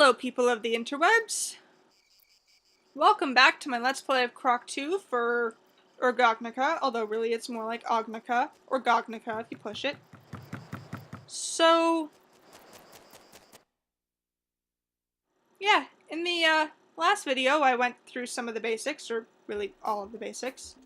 Hello, people of the interwebs! Welcome back to my Let's Play of Croc 2 for RGOGNOCA, although really it's more like OGNOCA, or GOGNOCA if you push it. So, yeah, in the last video I went through some of the basics, or really all of the basics.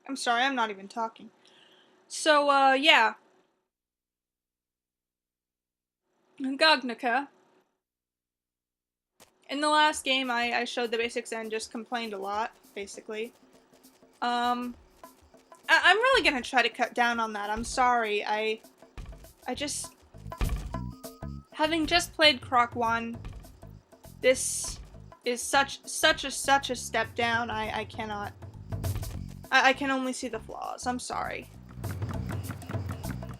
I'm sorry, I'm not even talking. So, yeah. GOGNOCA. In the last game, I showed the basics and just complained a lot, basically. I'm really gonna try to cut down on that. I'm sorry. I just... Having just played Croc 1, this is such a step down. I cannot... I can only see the flaws. I'm sorry.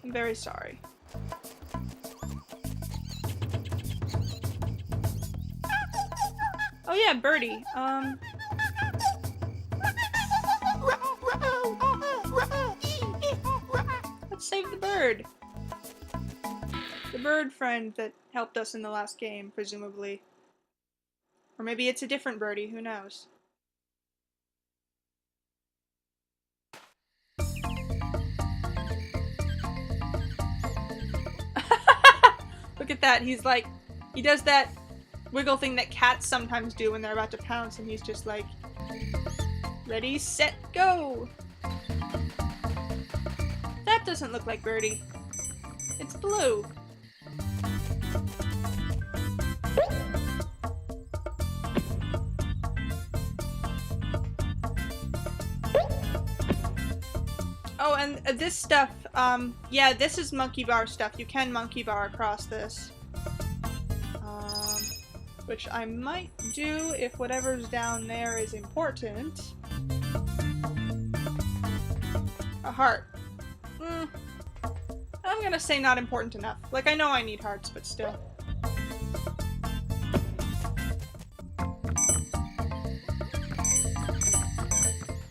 I'm very sorry. Oh yeah, Birdie. Let's save the bird. The bird friend that helped us in the last game, presumably. Or maybe it's a different birdie, who knows? Look at that, he's like, he does that wiggle thing that cats sometimes do when they're about to pounce, and he's just like, ready, set, go! That doesn't look like Birdie. It's blue. Oh, and this stuff, yeah, this is monkey bar stuff. You can monkey bar across this. Which I might do if whatever's down there is important. A heart. I'm gonna say not important enough. Like, I know I need hearts, but still.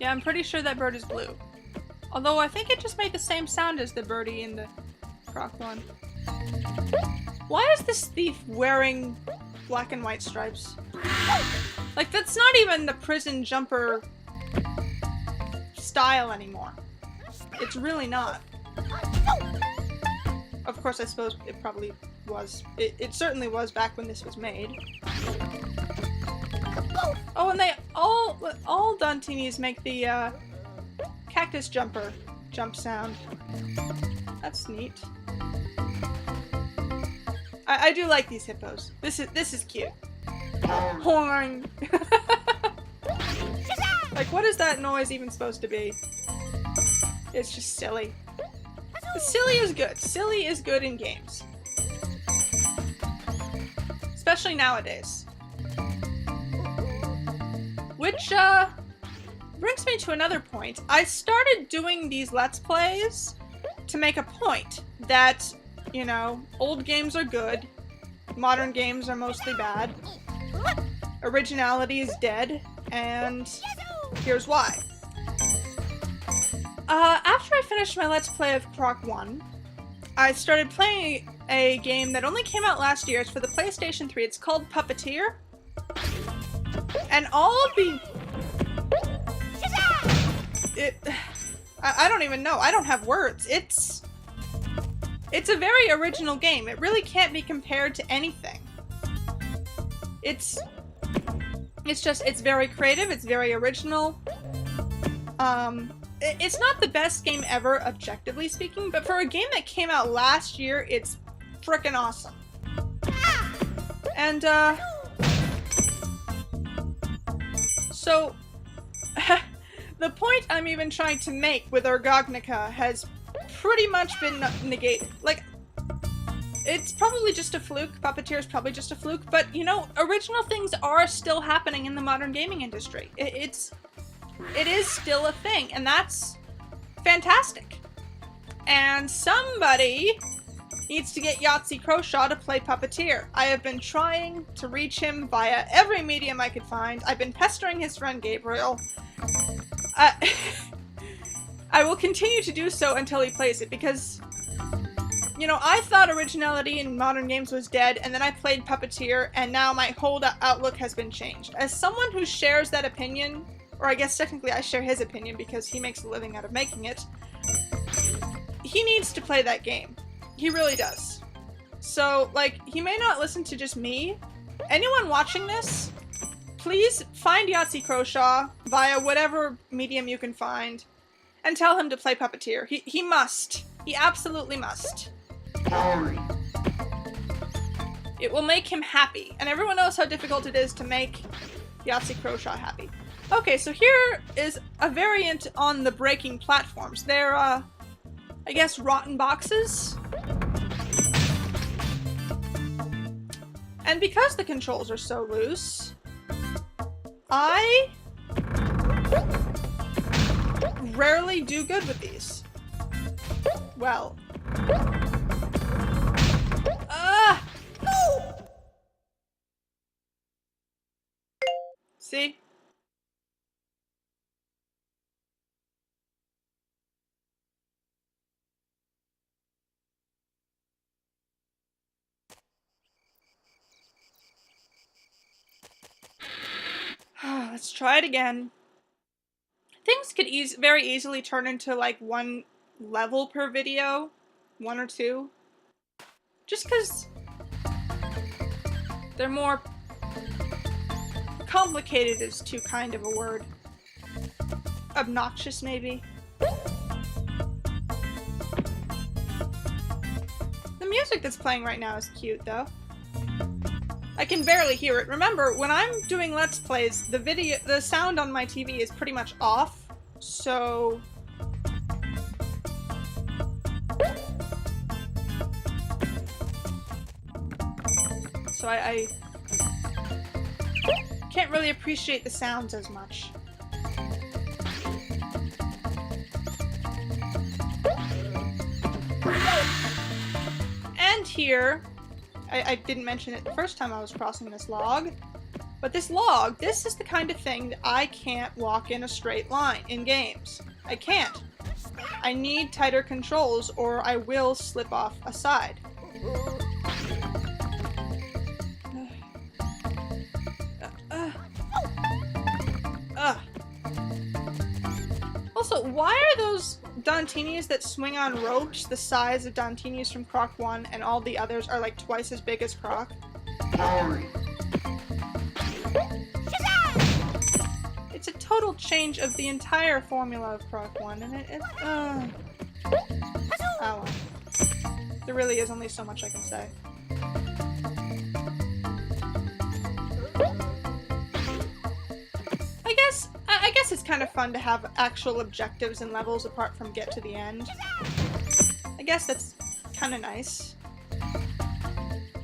Yeah, I'm pretty sure that bird is blue. Although I think it just made the same sound as the birdie in the Croc one. Why is this thief wearing black and white stripes? Like, that's not even the prison jumper style anymore. It's really not. Of course, I suppose it probably was. It certainly was back when this was made. Oh, and they all Duntinis make the cactus jumper jump sound. That's neat. I do like these hippos. This is cute. Horn. Like, what is that noise even supposed to be? It's just silly. Silly is good. Silly is good in games. Especially nowadays. Which, brings me to another point. I started doing these Let's Plays to make a point that, you know, old games are good, modern games are mostly bad, originality is dead, and here's why. After I finished my Let's Play of Croc 1, I started playing a game that only came out last year. It's for the PlayStation 3. It's called Puppeteer. And all of the... I don't even know. I don't have words. It's a very original game. It really can't be compared to anything. It's very creative. It's very original. It's not the best game ever, objectively speaking, but for a game that came out last year, it's frickin' awesome. And, so, the point I'm even trying to make with RGOGNOCA has pretty much been negated. Like, it's probably just a fluke. Puppeteer is probably just a fluke, but you know, original things are still happening in the modern gaming industry. It is still a thing, and that's fantastic. And somebody needs to get Yahtzee Croshaw to play Puppeteer. I have been trying to reach him via every medium I could find. I've been pestering his friend Gabriel. I will continue to do so until he plays it, because, you know, I thought originality in modern games was dead, and then I played Puppeteer, and now my whole outlook has been changed. As someone who shares that opinion, or I guess technically I share his opinion because he makes a living out of making it, he needs to play that game. He really does. So, like, he may not listen to just me. Anyone watching this, please find Yahtzee Croshaw via whatever medium you can find and tell him to play Puppeteer. He must. He absolutely must. It will make him happy, and everyone knows how difficult it is to make Yahtzee Croshaw happy. Okay, so here is a variant on the breaking platforms. They're, I guess, rotten boxes. And because the controls are so loose, I rarely do good with these. Well. See? Let's try it again. Things could very easily turn into like one level per video, 1 or 2. Just because they're more complicated is too kind of a word. Obnoxious, maybe. The music that's playing right now is cute, though. I can barely hear it. Remember, when I'm doing Let's Plays, the sound on my TV is pretty much off, so... So I can't really appreciate the sounds as much. And here, I didn't mention it the first time I was crossing this log, but this log, this is the kind of thing that I can't walk in a straight line in games. I can't. I need tighter controls or I will slip off a side. Also, why are those Dantinis that swing on ropes the size of Dantinis from Croc 1 and all the others are like twice as big as Croc? It's a total change of the entire formula of Croc 1, and oh well. There really is only so much I can say. I guess it's kind of fun to have actual objectives and levels apart from get to the end. I guess that's kind of nice.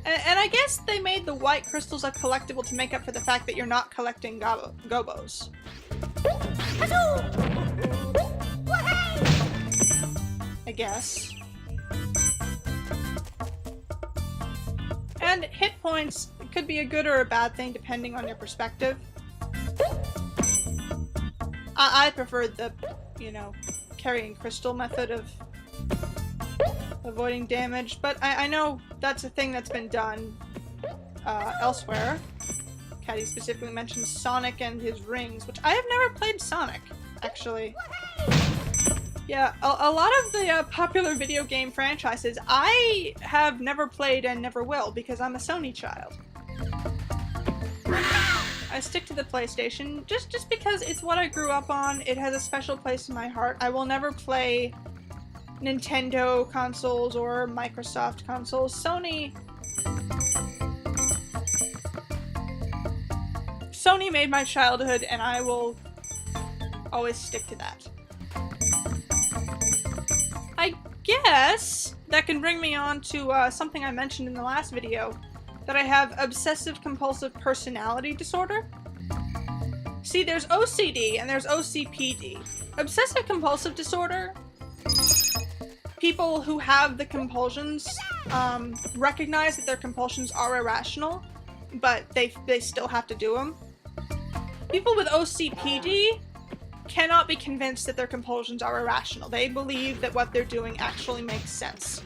And I guess they made the white crystals a collectible to make up for the fact that you're not collecting gobos. I guess. And hit points could be a good or a bad thing depending on your perspective. I prefer the, you know, carrying crystal method of avoiding damage, but I know that's a thing that's been done elsewhere. Caddy specifically mentioned Sonic and his rings, which I have never played Sonic, actually. Yeah, a lot of the popular video game franchises I have never played and never will because I'm a Sony child. I stick to the PlayStation just because it's what I grew up on. It has a special place in my heart. I will never play Nintendo consoles or Microsoft consoles. Sony made my childhood, and I will always stick to that. I guess that can bring me on to something I mentioned in the last video, that I have obsessive compulsive personality disorder. See, there's OCD and there's OCPD. Obsessive compulsive disorder, people who have the compulsions recognize that their compulsions are irrational, but they still have to do them. People with OCPD cannot be convinced that their compulsions are irrational. They believe that what they're doing actually makes sense.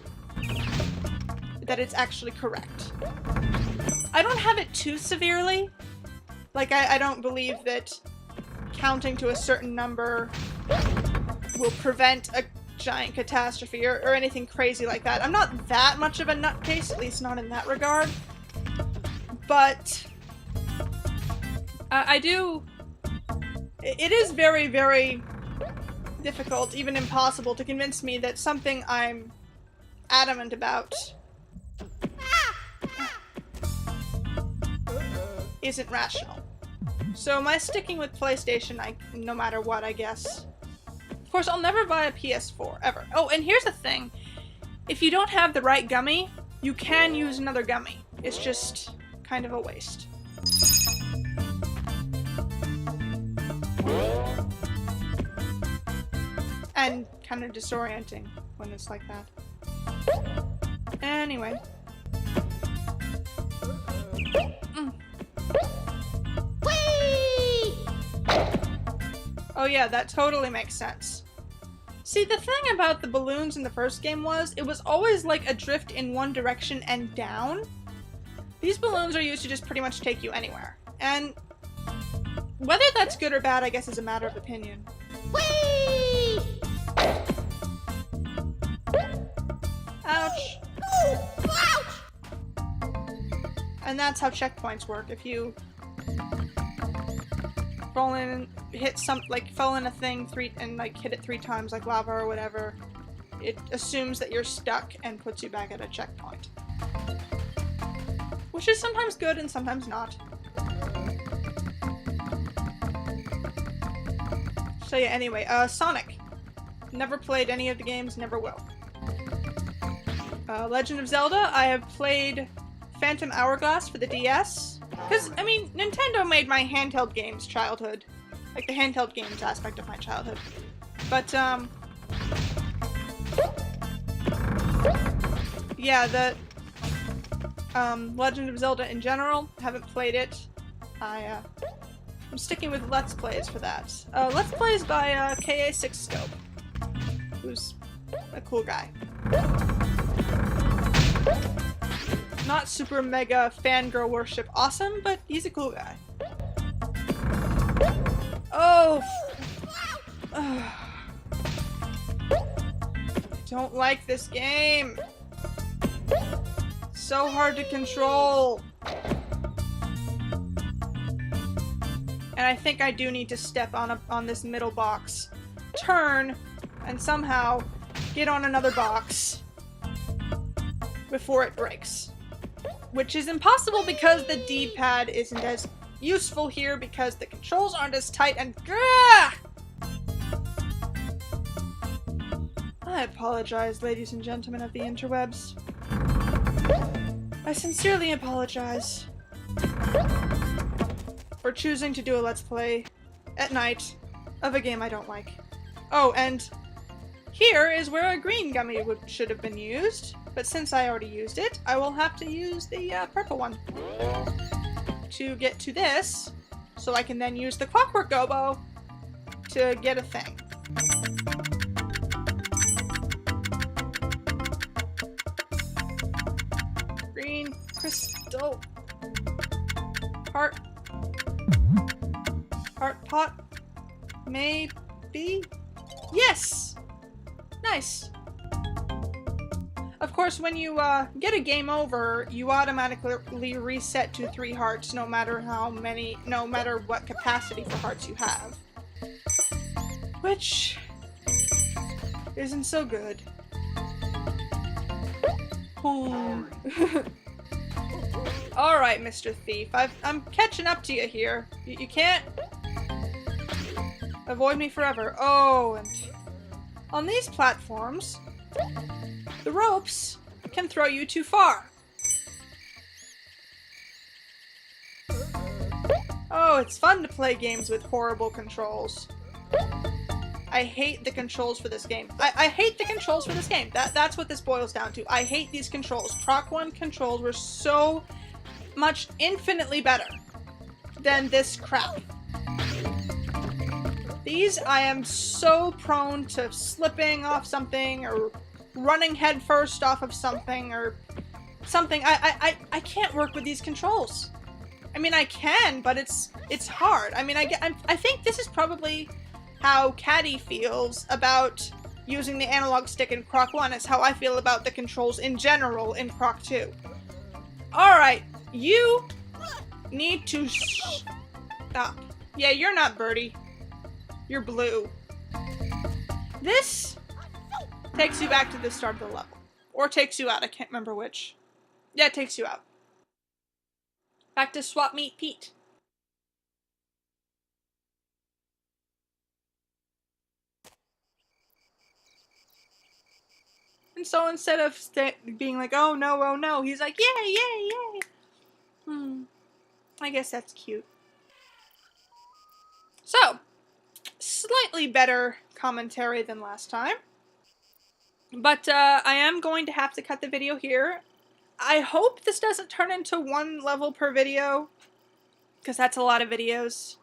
That it's actually correct. I don't have it too severely. Like, I don't believe that counting to a certain number will prevent a giant catastrophe or anything crazy like that. I'm not that much of a nutcase, at least not in that regard. But I do... It is very, very difficult, even impossible, to convince me that something I'm adamant about isn't rational. So my sticking with PlayStation, no matter what, I guess. Of course, I'll never buy a PS4, ever. Oh, and here's the thing. If you don't have the right gummy, you can use another gummy. It's just kind of a waste. And kind of disorienting when it's like that. Anyway. Whee! Oh yeah, that totally makes sense. See, the thing about the balloons in the first game was, it was always like a drift in one direction and down. These balloons are used to just pretty much take you anywhere. And whether that's good or bad, I guess, is a matter of opinion. Whee! Ouch. Ouch! And that's how checkpoints work. If you fall in, fall in a thing and hit it 3 times, like lava or whatever, it assumes that you're stuck and puts you back at a checkpoint. Which is sometimes good and sometimes not. So yeah, anyway, Sonic. Never played any of the games, never will. Legend of Zelda, I have played Phantom Hourglass for the DS. Because, I mean, Nintendo made my handheld games childhood. Like, the handheld games aspect of my childhood. But, yeah, the Legend of Zelda in general, haven't played it. I'm sticking with Let's Plays for that. Let's Plays by KA6 Scope, who's a cool guy. Not super mega fangirl worship awesome, but he's a cool guy. Oh! Don't like this game. So hard to control. And I think I do need to step on this middle box, turn, and somehow get on another box before it breaks. Which is impossible because the D-pad isn't as useful here because the controls aren't as tight and... I apologize, ladies and gentlemen of the interwebs. I sincerely apologize for choosing to do a Let's Play at night of a game I don't like. Oh, and here is where a green gummy should have been used, but since I already used it, I will have to use the purple one to get to this, so I can then use the Clockwork Gobo to get a thing. Green crystal. Heart pot. Maybe? Yes! Nice. Of course, when you get a game over, you automatically reset to 3 hearts, no matter what capacity for hearts you have. Which isn't so good. Alright, Mr. Thief, I'm catching up to you here. You can't avoid me forever. Oh, and on these platforms, the ropes can throw you too far. Oh, it's fun to play games with horrible controls. I hate the controls for this game. I hate the controls for this game. That's what this boils down to. I hate these controls. Croc 1 controls were so much infinitely better than this crap. These, I am so prone to slipping off something or running headfirst off of something or something. I can't work with these controls. I mean, I can, but it's hard. I mean, I think this is probably how Caddy feels about using the analog stick in Croc 1 is how I feel about the controls in general in Croc 2. Alright, you need to stop. Yeah, you're not Birdie. You're Blue. This takes you back to the start of the level. Or takes you out, I can't remember which. Yeah, it takes you out. Back to Swap Meet Pete. And so instead of being like, oh no, he's like, yay, yay, yay. I guess that's cute. So, slightly better commentary than last time. But I am going to have to cut the video here. I hope this doesn't turn into 1 level per video, because that's a lot of videos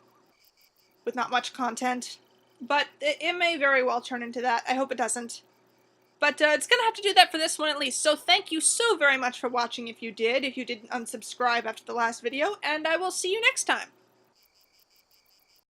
with not much content. But it may very well turn into that. I hope it doesn't. But it's going to have to do that for this one at least. So thank you so very much for watching if you didn't unsubscribe after the last video, and I will see you next time.